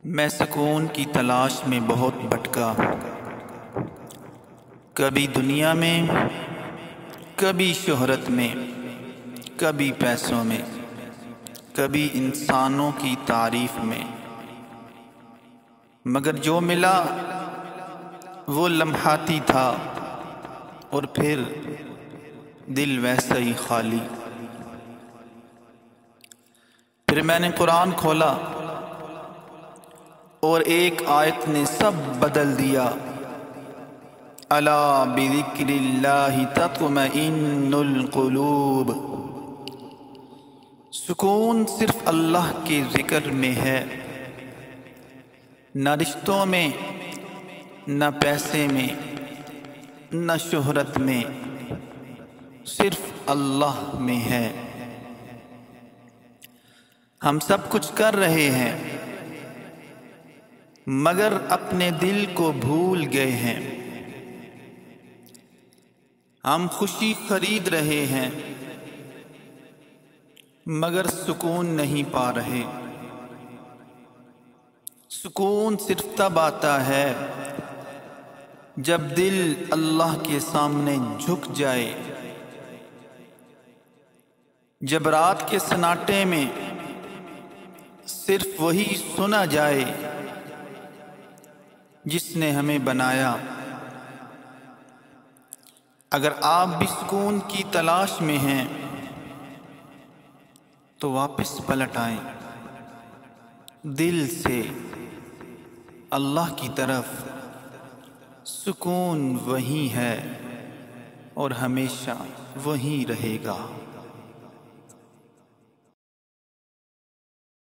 میں سکون کی تلاش میں بہت بھٹکا، کبھی دنیا میں، کبھی شہرت میں، کبھی پیسوں میں، کبھی انسانوں کی تعریف میں، مگر جو ملا وہ لمحاتی تھا اور پھر دل ویسا ہی خالی۔ پھر میں نے قرآن کھولا اور ایک آیت نے سب بدل دیا۔ الا بذکر اللہ تطمئن القلوب، سکون صرف اللہ کے ذکر میں ہے، نہ رشتوں میں، نہ پیسے میں، نہ شہرت میں، صرف اللہ میں ہے۔ ہم سب کچھ کر رہے ہیں مگر اپنے دل کو بھول گئے ہیں۔ ہم خوشی خرید رہے ہیں مگر سکون نہیں پا رہے۔ سکون صرف تب آتا ہے جب دل اللہ کے سامنے جھک جائے، جب رات کے سناٹے میں صرف وہی سنا جائے جس نے ہمیں بنایا۔ اگر آپ بھی سکون کی تلاش میں ہیں تو واپس پلٹ آئیں دل سے اللہ کی طرف۔ سکون وہیں ہے اور ہمیشہ وہیں رہے گا۔